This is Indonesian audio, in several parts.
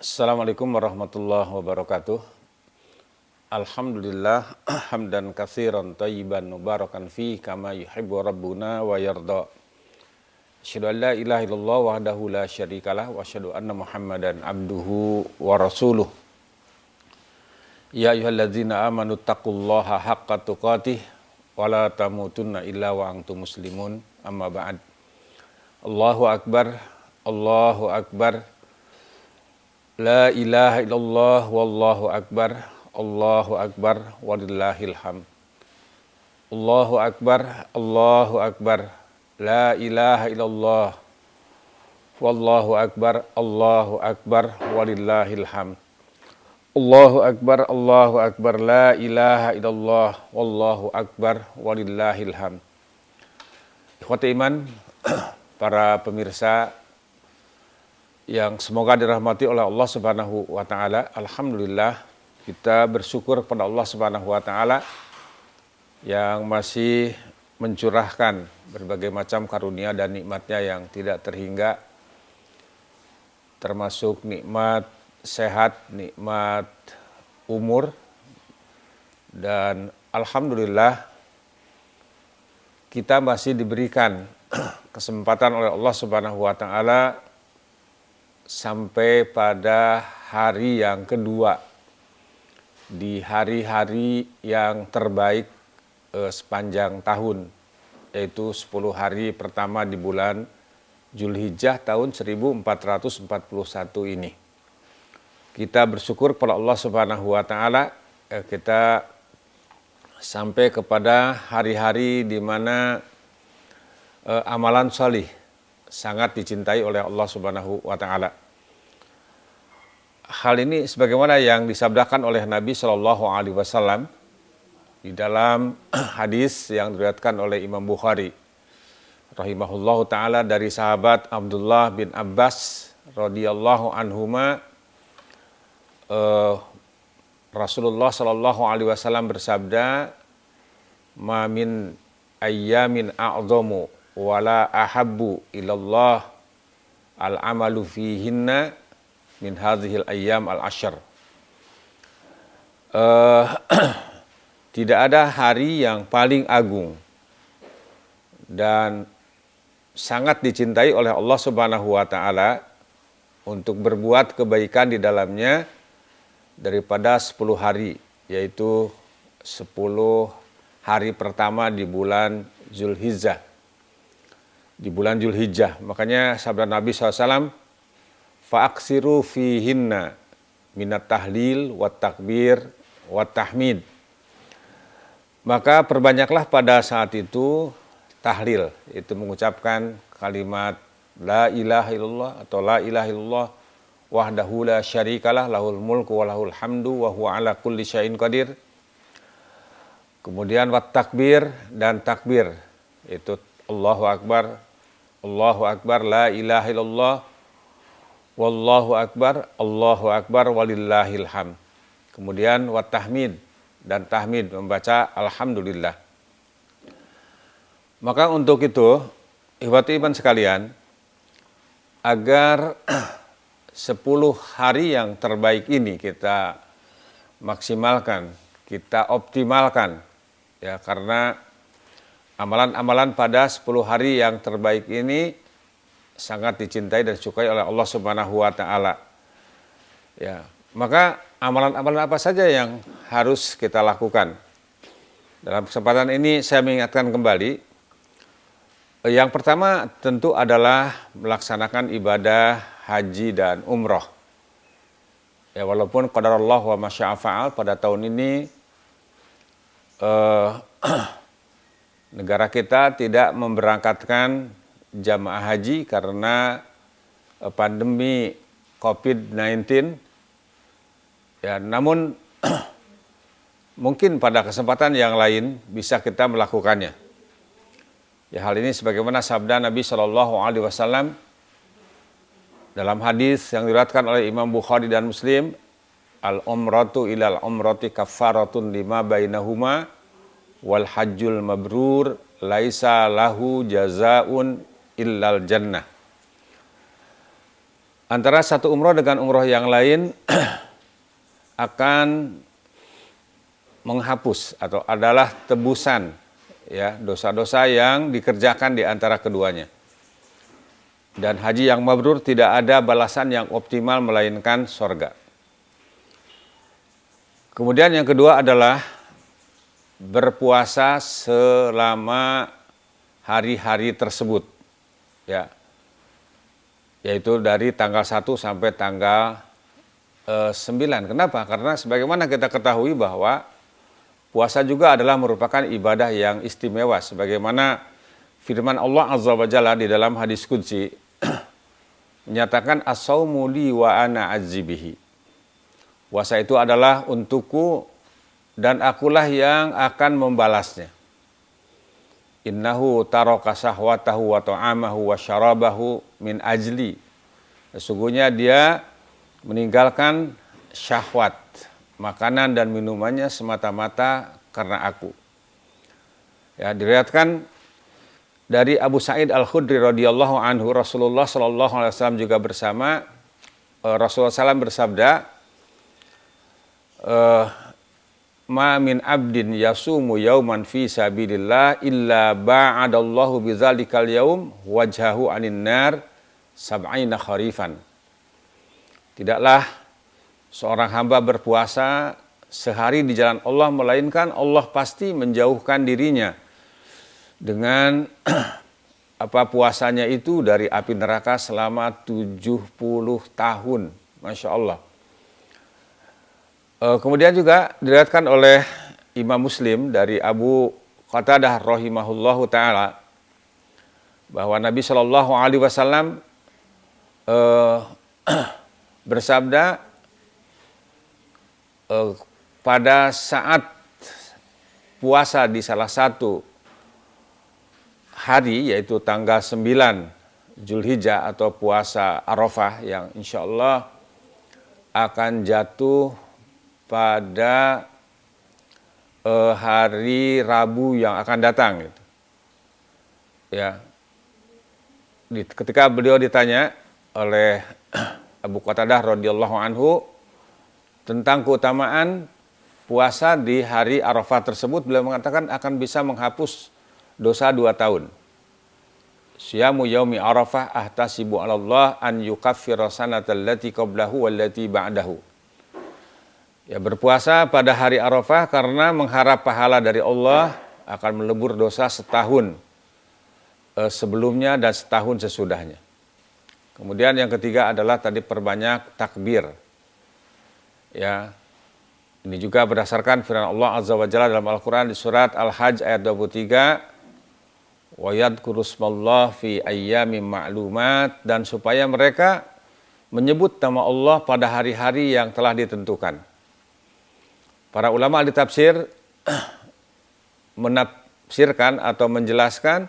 Assalamualaikum warahmatullahi wabarakatuh. Alhamdulillah hamdan katsiran thayyiban mubarakan fi kama yuhibbu rabbuna wa yarda. Asyhadu an la ilaha illallah wahdahu la syarikalah wa asyhadu anna Muhammadan abduhu wa rasuluh. Ya ayyuhalladzina amanu taqullaha haqqa tuqatih wa la tamutunna illa wa antum muslimun. Amma ba'd. Allahu akbar. Allahu akbar. La ilaha illallah wallahu akbar. Allahu akbar walillahil hamd. Allahu akbar. Allahu akbar. La ilaha illallah wallahu akbar. Allahu akbar walillahil hamd. Allahu akbar. Allahu akbar. La ilaha illallah wallahu akbar walillahil hamd. Ikhwati iman, para pemirsa yang semoga dirahmati oleh Allah Subhanahu wa taala. Alhamdulillah, kita bersyukur kepada Allah Subhanahu wa taala yang masih mencurahkan berbagai macam karunia dan nikmatnya yang tidak terhingga, termasuk nikmat sehat, nikmat umur, dan alhamdulillah kita masih diberikan kesempatan oleh Allah Subhanahu wa taala sampai pada hari yang kedua di hari-hari yang terbaik sepanjang tahun, yaitu 10 hari pertama di bulan Zulhijjah tahun 1441 ini. Kita bersyukur kepada Allah Subhanahu wa taala, kita sampai kepada hari-hari di mana amalan salih sangat dicintai oleh Allah Subhanahu wa taala. Hal ini sebagaimana yang disabdakan oleh Nabi Shallallahu alaihi wasallam di dalam hadis yang diriwayatkan oleh Imam Bukhari rahimahullahu taala dari sahabat Abdullah bin Abbas radhiyallahu anhuma, Rasulullah Shallallahu alaihi wasallam bersabda, "Ma min ayyamin a'dhamu wala ahabbu ilallah al-amalu fihinna min hadhil ayyam al-ashr." Tidak ada hari yang paling agung dan sangat dicintai oleh Allah Subhanahu wa taala untuk berbuat kebaikan di dalamnya daripada 10 hari, yaitu 10 hari pertama di bulan Zulhijjah. Di bulan Zulhijjah. Makanya sabda Nabi SAW, fa'aksiru fihinna minat tahlil wa takbir wa tahmid. Maka perbanyaklah pada saat itu tahlil, itu mengucapkan kalimat la ilaha illallah atau la ilaha illallah wahdahu la syarikalah lahul mulku wa lahul hamdu wa huwa ala kulli syai'in qadir. Kemudian wat takbir dan takbir, itu Allahu akbar, Allahu akbar, la ilaha illallah, wallahu akbar walillahil hamd. Kemudian wat tahmid dan tahmid, membaca alhamdulillah. Maka untuk itu, ikhwati iman sekalian, agar 10 hari yang terbaik ini kita maksimalkan, kita optimalkan, ya, karena amalan-amalan pada 10 hari yang terbaik ini sangat dicintai dan disukai oleh Allah Subhanahu wa taala. Ya, maka amalan-amalan apa saja yang harus kita lakukan? Dalam kesempatan ini saya mengingatkan kembali, yang pertama tentu adalah melaksanakan ibadah haji dan umroh. Ya, walaupun qadarullah wa masya'a fa'al, pada tahun ini negara kita tidak memberangkatkan jamaah haji karena pandemi COVID-19. Ya, namun mungkin pada kesempatan yang lain bisa kita melakukannya. Ya, hal ini sebagaimana sabda Nabi Shallallahu alaihi wasallam dalam hadis yang diriwayatkan oleh Imam Bukhari dan Muslim, al-umratu ilal umrati kaffaratun lima bainahuma wal hajjul mabrur laisa lahu jazaun illal jannah. Antara satu umroh dengan umroh yang lain akan menghapus atau adalah tebusan ya dosa-dosa yang dikerjakan di antara keduanya. Dan haji yang mabrur tidak ada balasan yang optimal melainkan sorga. Kemudian yang kedua adalah berpuasa selama hari-hari tersebut, ya, yaitu dari tanggal 1 sampai tanggal 9. Kenapa? Karena sebagaimana kita ketahui bahwa puasa juga adalah merupakan ibadah yang istimewa. Sebagaimana firman Allah Azza wa Jalla di dalam hadis qudsi menyatakan as-saumu li wa ana azzibihi. Puasa itu adalah untukku dan akulah yang akan membalasnya. Innahu taraka sahwatahu wa ta'amahu wa syarabahu min ajli. Sesungguhnya dia meninggalkan syahwat, makanan dan minumannya semata-mata karena aku. Ya, diriwayatkan dari Abu Sa'id Al-Khudri radhiyallahu anhu, Rasulullah sallallahu alaihi wasallam juga Rasulullah SAW bersabda, ma min abdin yasumu yauman fi sabilillah illa ba'adallahu bizalikal yaum wajhahu anin nar sab'ina kharifan. Tidaklah seorang hamba berpuasa sehari di jalan Allah melainkan Allah pasti menjauhkan dirinya dengan puasanya itu dari api neraka selama 70 tahun. Masya Allah. Kemudian juga diriwayatkan oleh Imam Muslim dari Abu Qatadah rahimahullahu taala bahwa Nabi Shallallahu alaihi wasallam bersabda pada saat puasa di salah satu hari, yaitu tanggal 9 Zulhijjah atau puasa Arafah yang insya Allah akan jatuh pada hari Rabu yang akan datang gitu. Ya. Ketika beliau ditanya oleh Abu Qatadah radhiyallahu anhu tentang keutamaan puasa di hari Arafah tersebut, beliau mengatakan akan bisa menghapus dosa 2 tahun. Siyamu yaumi Arafah ahtasibu 'ala Allah an yukaffira sanatal lati qablahu wallati ba'dahu. Ya, berpuasa pada hari Arafah karena mengharap pahala dari Allah akan melebur dosa setahun sebelumnya dan setahun sesudahnya. Kemudian yang ketiga adalah tadi perbanyak takbir. Ya. Ini juga berdasarkan firman Allah Azza wa Jalla dalam Al-Qur'an di surat Al-Hajj ayat 23. Wa yadhkurusmallah fi ayyamin ma'lumat, dan supaya mereka menyebut nama Allah pada hari-hari yang telah ditentukan. Para ulama ahli tafsir menafsirkan atau menjelaskan,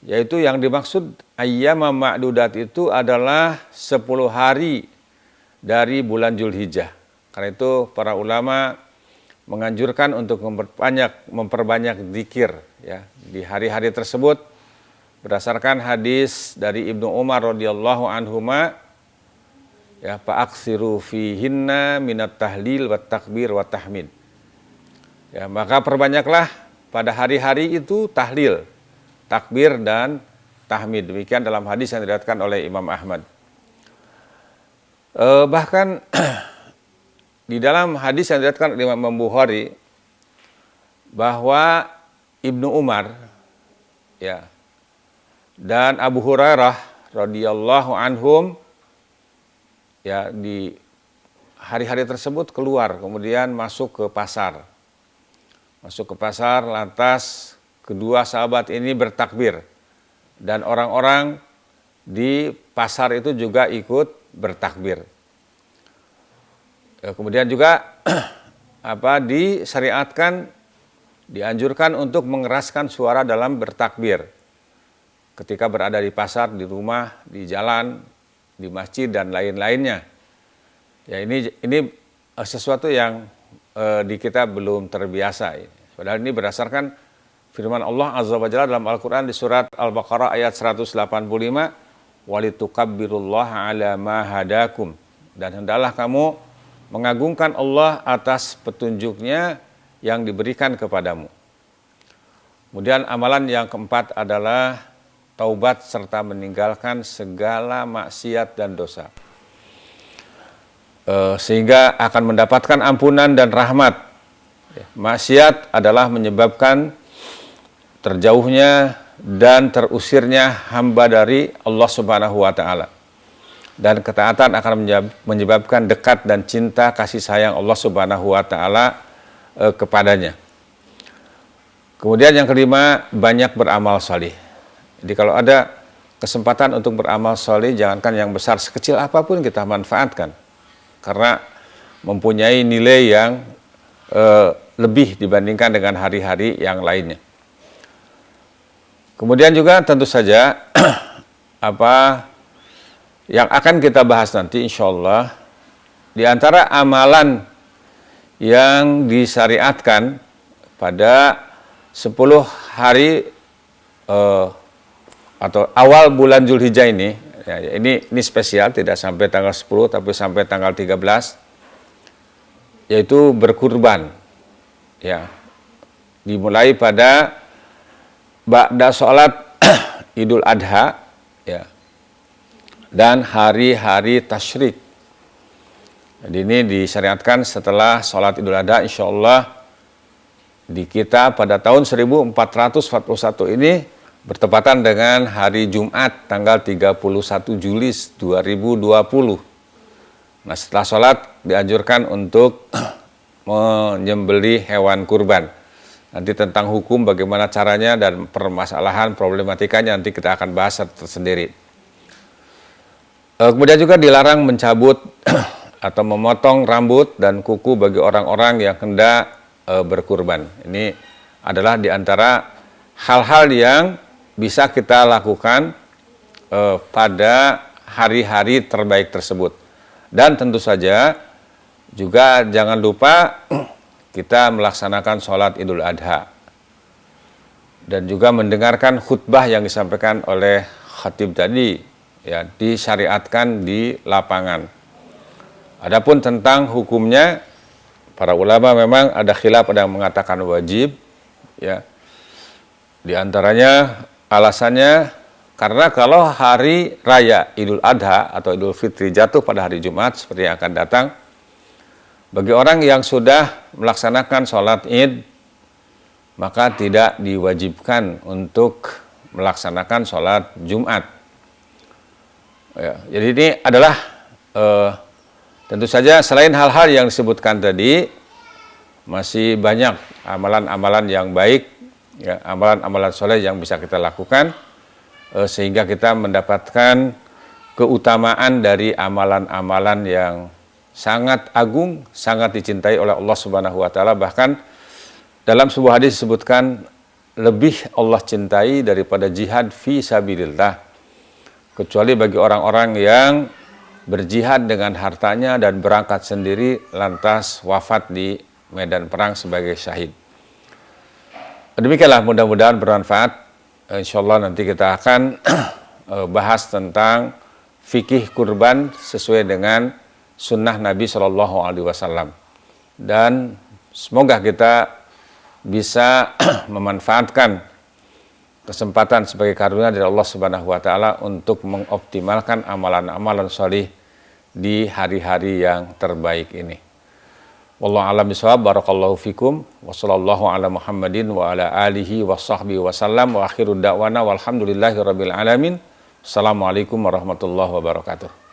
yaitu yang dimaksud ayyama ma'dudat itu adalah 10 hari dari bulan Zulhijjah. Karena itu para ulama menganjurkan untuk memperbanyak zikir ya di hari-hari tersebut berdasarkan hadis dari Ibnu Umar radhiyallahu anhuma, ya, fa'aksiru fihinna minat tahlil wa takbir wa tahmid. Ya, maka perbanyaklah pada hari-hari itu tahlil, takbir dan tahmid. Demikian dalam hadis yang diriwayatkan oleh Imam Ahmad. Bahkan di dalam hadis yang diriwayatkan oleh Imam Bukhari bahwa Ibnu Umar ya dan Abu Hurairah radhiyallahu anhum ya di hari-hari tersebut keluar kemudian masuk ke pasar. Masuk ke pasar, lantas kedua sahabat ini bertakbir dan orang-orang di pasar itu juga ikut bertakbir. Kemudian juga disyariatkan, dianjurkan untuk mengeraskan suara dalam bertakbir ketika berada di pasar, di rumah, di jalan, di masjid dan lain-lainnya. Ya, ini sesuatu yang di kita belum terbiasa. Padahal ini berdasarkan firman Allah Azza wa Jalla dalam Al-Quran di surat Al-Baqarah ayat 185. walitukabbirullaha ala ma hadakum, dan hendaklah kamu mengagungkan Allah atas petunjuknya yang diberikan kepadamu. Kemudian amalan yang keempat adalah taubat serta meninggalkan segala maksiat dan dosa, sehingga akan mendapatkan ampunan dan rahmat. Maksiat adalah menyebabkan terjauhnya dan terusirnya hamba dari Allah Subhanahu wa Ta'ala, dan ketaatan akan menyebabkan dekat dan cinta kasih sayang Allah Subhanahu wa Ta'ala kepadanya. Kemudian yang kelima, banyak beramal salih. Jadi kalau ada kesempatan untuk beramal salih, jangankan yang besar, sekecil apapun kita manfaatkan, karena mempunyai nilai yang lebih dibandingkan dengan hari-hari yang lainnya. Kemudian juga tentu saja apa yang akan kita bahas nanti insya Allah, di antara amalan yang disyariatkan pada 10 hari atau awal bulan Zulhijjah ini, ya, ini spesial, tidak sampai tanggal 10 tapi sampai tanggal 13, yaitu berkurban. Ya, dimulai pada ba'da sholat Idul Adha, ya, dan hari-hari tasyrik. Jadi ini disyariatkan setelah sholat Idul Adha, insya Allah di kita pada tahun 1441 ini bertepatan dengan hari Jumat tanggal 31 Juli 2020. Nah, setelah sholat dianjurkan untuk menyembelih hewan kurban. Nanti tentang hukum bagaimana caranya dan permasalahan problematikanya nanti kita akan bahas tersendiri. Kemudian juga dilarang mencabut atau memotong rambut dan kuku bagi orang-orang yang hendak berkurban. Ini adalah di antara hal-hal yang bisa kita lakukan pada hari-hari terbaik tersebut. Dan tentu saja juga jangan lupa kita melaksanakan sholat Idul Adha dan juga mendengarkan khutbah yang disampaikan oleh khatib tadi, ya, disyariatkan di lapangan. Adapun tentang hukumnya, para ulama memang ada khilaf, ada yang mengatakan wajib, ya. Di antaranya alasannya karena kalau hari raya Idul Adha atau Idul Fitri jatuh pada hari Jumat seperti yang akan datang, bagi orang yang sudah melaksanakan sholat id, maka tidak diwajibkan untuk melaksanakan sholat Jumat. Ya, jadi ini adalah tentu saja selain hal-hal yang disebutkan tadi, masih banyak amalan-amalan yang baik, ya, amalan-amalan soleh yang bisa kita lakukan, sehingga kita mendapatkan keutamaan dari amalan-amalan yang sangat agung, sangat dicintai oleh Allah Subhanahu wa Ta'ala. Bahkan dalam sebuah hadis disebutkan lebih Allah cintai daripada jihad fi sabilillah, kecuali bagi orang-orang yang berjihad dengan hartanya dan berangkat sendiri lantas wafat di medan perang sebagai syahid. Demikianlah, mudah-mudahan bermanfaat. Insyaallah nanti kita akan bahas tentang fikih kurban sesuai dengan sunnah Nabi Shallallahu Alaihi Wasallam, dan semoga kita bisa memanfaatkan kesempatan sebagai karunia dari Allah Subhanahu Wa Taala untuk mengoptimalkan amalan-amalan sholih di hari-hari yang terbaik ini. Wallahu a'lam bishawab. Barakallahu fikum wa sallallahu ala Muhammadin wa ala alihi wa sahbihi wasallam wa akhiru da'wana walhamdulillahi rabbil alamin. Assalamualaikum warahmatullahi wabarakatuh.